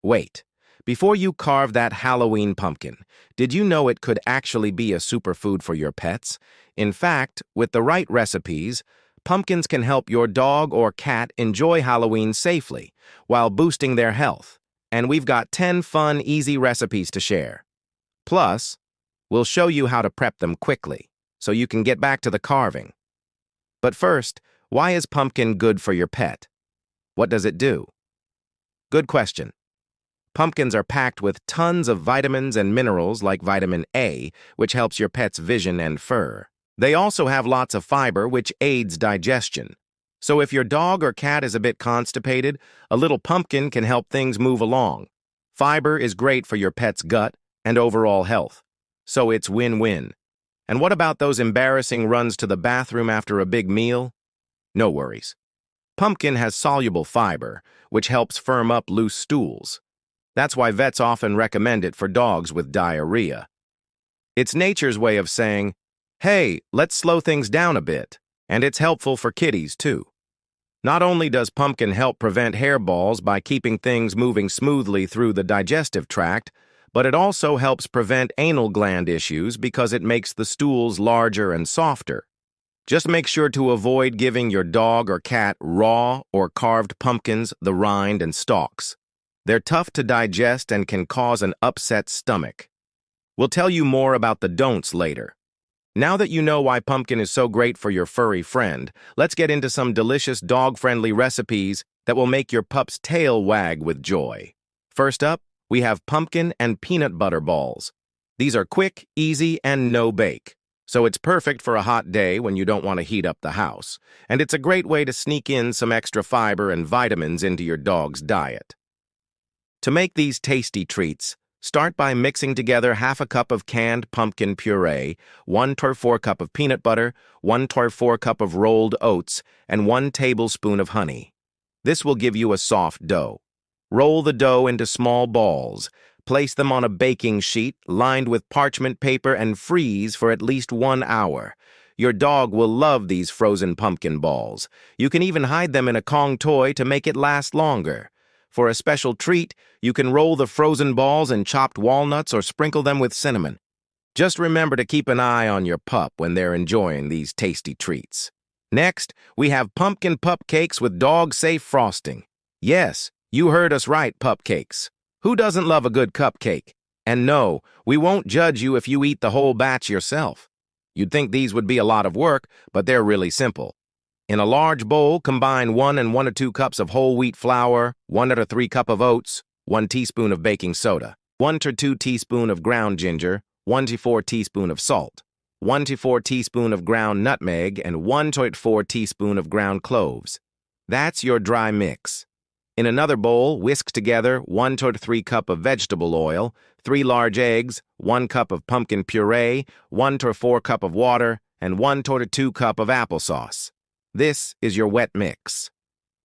Wait, before you carve that Halloween pumpkin, did you know it could actually be a superfood for your pets? In fact, with the right recipes, pumpkins can help your dog or cat enjoy Halloween safely while boosting their health. And we've got 10 fun, easy recipes to share. Plus, we'll show you how to prep them quickly so you can get back to the carving. But first, why is pumpkin good for your pet? What does it do? Good question. Pumpkins are packed with tons of vitamins and minerals like vitamin A, which helps your pet's vision and fur. They also have lots of fiber, which aids digestion. So if your dog or cat is a bit constipated, a little pumpkin can help things move along. Fiber is great for your pet's gut and overall health. So it's win-win. And what about those embarrassing runs to the bathroom after a big meal? No worries. Pumpkin has soluble fiber, which helps firm up loose stools. That's why vets often recommend it for dogs with diarrhea. It's nature's way of saying, hey, let's slow things down a bit, and it's helpful for kitties too. Not only does pumpkin help prevent hairballs by keeping things moving smoothly through the digestive tract, but it also helps prevent anal gland issues because it makes the stools larger and softer. Just make sure to avoid giving your dog or cat raw or carved pumpkins, the rind and stalks. They're tough to digest and can cause an upset stomach. We'll tell you more about the don'ts later. Now that you know why pumpkin is so great for your furry friend, let's get into some delicious dog-friendly recipes that will make your pup's tail wag with joy. First up, we have pumpkin and peanut butter balls. These are quick, easy, and no bake. So it's perfect for a hot day when you don't want to heat up the house. And it's a great way to sneak in some extra fiber and vitamins into your dog's diet. To make these tasty treats, start by mixing together half a cup of canned pumpkin puree, 1/4 cup of peanut butter, 1/4 cup of rolled oats, and 1 tablespoon of honey. This will give you a soft dough. Roll the dough into small balls. Place them on a baking sheet lined with parchment paper and freeze for at least 1 hour. Your dog will love these frozen pumpkin balls. You can even hide them in a Kong toy to make it last longer. For a special treat, you can roll the frozen balls in chopped walnuts or sprinkle them with cinnamon. Just remember to keep an eye on your pup when they're enjoying these tasty treats. Next, we have pumpkin pupcakes with dog-safe frosting. Yes, you heard us right, pupcakes. Who doesn't love a good cupcake? And no, we won't judge you if you eat the whole batch yourself. You'd think these would be a lot of work, but they're really simple. In a large bowl, combine 1 and 1 to 2 cups of whole wheat flour, 1 to 3 cups of oats, 1 teaspoon of baking soda, 1 to 2 teaspoons of ground ginger, 1 to 4 teaspoons of salt, 1 to 4 teaspoons of ground nutmeg, and 1 to 4 teaspoons of ground cloves. That's your dry mix. In another bowl, whisk together 1 to 3 cups of vegetable oil, 3 large eggs, 1 cup of pumpkin puree, 1 to 4 cups of water, and 1 to 2 cups of applesauce. This is your wet mix.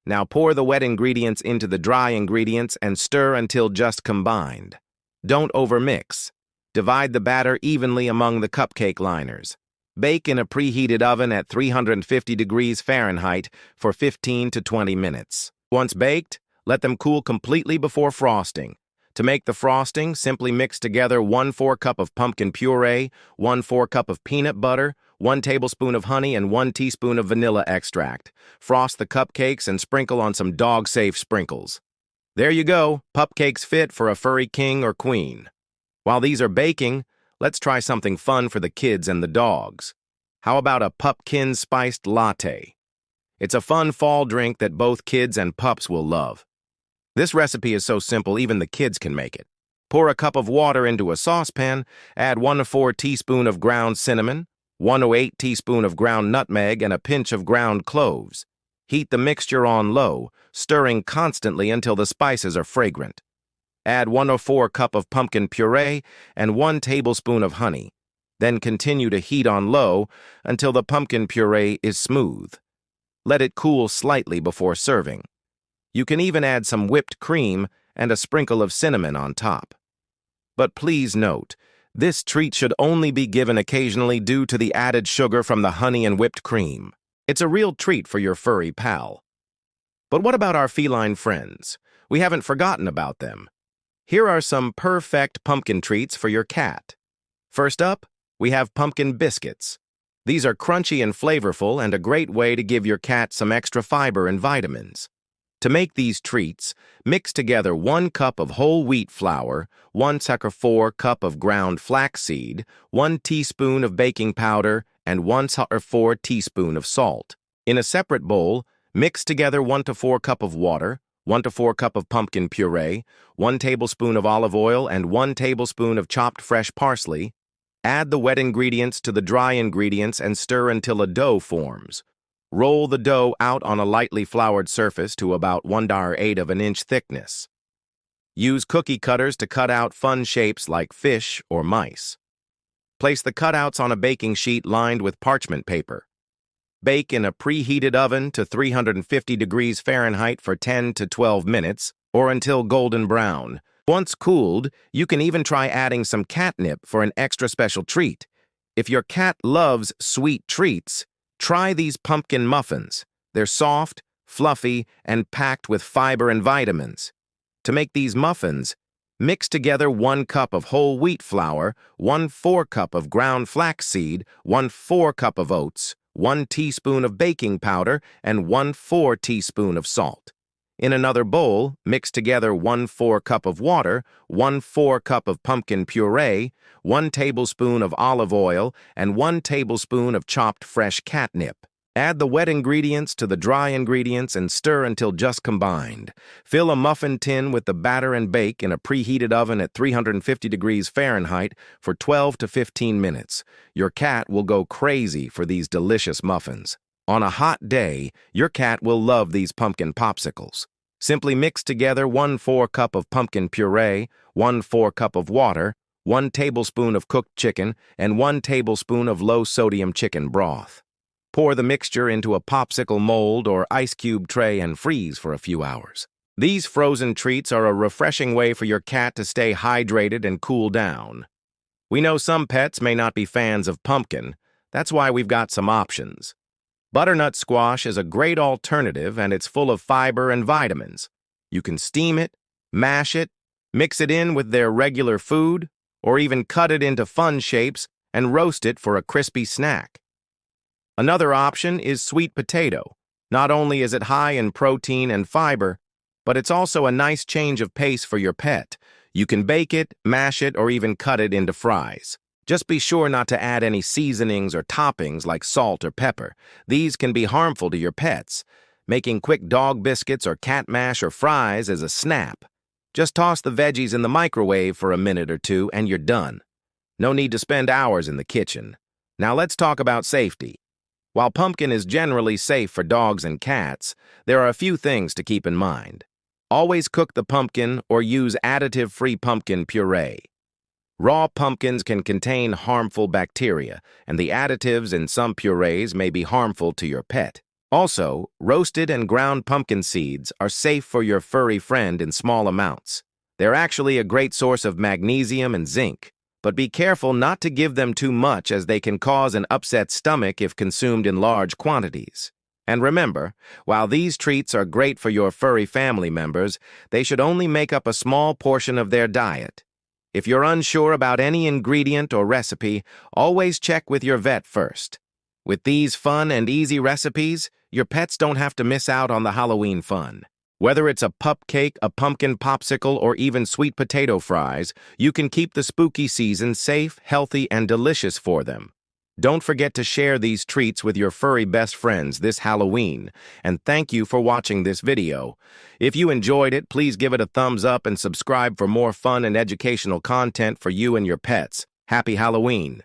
Now pour the wet ingredients into the dry ingredients and stir until just combined. Don't overmix. Divide the batter evenly among the cupcake liners. Bake in a preheated oven at 350 degrees Fahrenheit for 15 to 20 minutes. Once baked, let them cool completely before frosting. To make the frosting, simply mix together 1/4 cup of pumpkin puree, 1/4 cup of peanut butter, 1 tablespoon of honey, and 1 teaspoon of vanilla extract. Frost the cupcakes and sprinkle on some dog-safe sprinkles. There you go, pupcakes fit for a furry king or queen. While these are baking, let's try something fun for the kids and the dogs. How about a pumpkin spiced latte? It's a fun fall drink that both kids and pups will love. This recipe is so simple even the kids can make it. Pour a cup of water into a saucepan, add 1 to 4 teaspoons of ground cinnamon, 1 to 8 teaspoons of ground nutmeg, and a pinch of ground cloves. Heat the mixture on low, stirring constantly until the spices are fragrant. Add 1 to 4 cups of pumpkin puree and 1 tablespoon of honey. Then continue to heat on low until the pumpkin puree is smooth. Let it cool slightly before serving. You can even add some whipped cream and a sprinkle of cinnamon on top. But please note, this treat should only be given occasionally due to the added sugar from the honey and whipped cream. It's a real treat for your furry pal. But what about our feline friends? We haven't forgotten about them. Here are some perfect pumpkin treats for your cat. First up, we have pumpkin biscuits. These are crunchy and flavorful and a great way to give your cat some extra fiber and vitamins. To make these treats, mix together 1 cup of whole wheat flour, 1/4 cup of ground flaxseed, 1 teaspoon of baking powder, and 1/4 teaspoon of salt. In a separate bowl, mix together 1 to 4 cup of water, 1 to 4 cup of pumpkin puree, 1 tablespoon of olive oil, and 1 tablespoon of chopped fresh parsley. Add the wet ingredients to the dry ingredients and stir until a dough forms. Roll the dough out on a lightly floured surface to about 1/8 of an inch thickness. Use cookie cutters to cut out fun shapes like fish or mice. Place the cutouts on a baking sheet lined with parchment paper. Bake in a preheated oven to 350 degrees Fahrenheit for 10 to 12 minutes or until golden brown. Once cooled, you can even try adding some catnip for an extra special treat. If your cat loves sweet treats, try these pumpkin muffins. They're soft, fluffy, and packed with fiber and vitamins. To make these muffins, mix together 1 cup of whole wheat flour, 1/4 cup of ground flaxseed, 1/4 cup of oats, 1 teaspoon of baking powder, and 1/4 teaspoon of salt. In another bowl, mix together 1/4 cup of water, 1/4 cup of pumpkin puree, 1 tablespoon of olive oil, and 1 tablespoon of chopped fresh catnip. Add the wet ingredients to the dry ingredients and stir until just combined. Fill a muffin tin with the batter and bake in a preheated oven at 350 degrees Fahrenheit for 12 to 15 minutes. Your cat will go crazy for these delicious muffins. On a hot day, your cat will love these pumpkin popsicles. Simply mix together 1/4 cup of pumpkin puree, 1/4 cup of water, 1 tablespoon of cooked chicken, and 1 tablespoon of low-sodium chicken broth. Pour the mixture into a popsicle mold or ice cube tray and freeze for a few hours. These frozen treats are a refreshing way for your cat to stay hydrated and cool down. We know some pets may not be fans of pumpkin. That's why we've got some options. Butternut squash is a great alternative and it's full of fiber and vitamins. You can steam it, mash it, mix it in with their regular food, or even cut it into fun shapes and roast it for a crispy snack. Another option is sweet potato. Not only is it high in protein and fiber, but it's also a nice change of pace for your pet. You can bake it, mash it, or even cut it into fries. Just be sure not to add any seasonings or toppings like salt or pepper. These can be harmful to your pets. Making quick dog biscuits or cat mash or fries is a snap. Just toss the veggies in the microwave for a minute or two and you're done. No need to spend hours in the kitchen. Now let's talk about safety. While pumpkin is generally safe for dogs and cats, there are a few things to keep in mind. Always cook the pumpkin or use additive-free pumpkin puree. Raw pumpkins can contain harmful bacteria, and the additives in some purees may be harmful to your pet. Also, roasted and ground pumpkin seeds are safe for your furry friend in small amounts. They're actually a great source of magnesium and zinc, but be careful not to give them too much as they can cause an upset stomach if consumed in large quantities. And remember, while these treats are great for your furry family members, they should only make up a small portion of their diet. If you're unsure about any ingredient or recipe, always check with your vet first. With these fun and easy recipes, your pets don't have to miss out on the Halloween fun. Whether it's a pupcake, a pumpkin popsicle, or even sweet potato fries, you can keep the spooky season safe, healthy, and delicious for them. Don't forget to share these treats with your furry best friends this Halloween, and thank you for watching this video. If you enjoyed it, please give it a thumbs up and subscribe for more fun and educational content for you and your pets. Happy Halloween!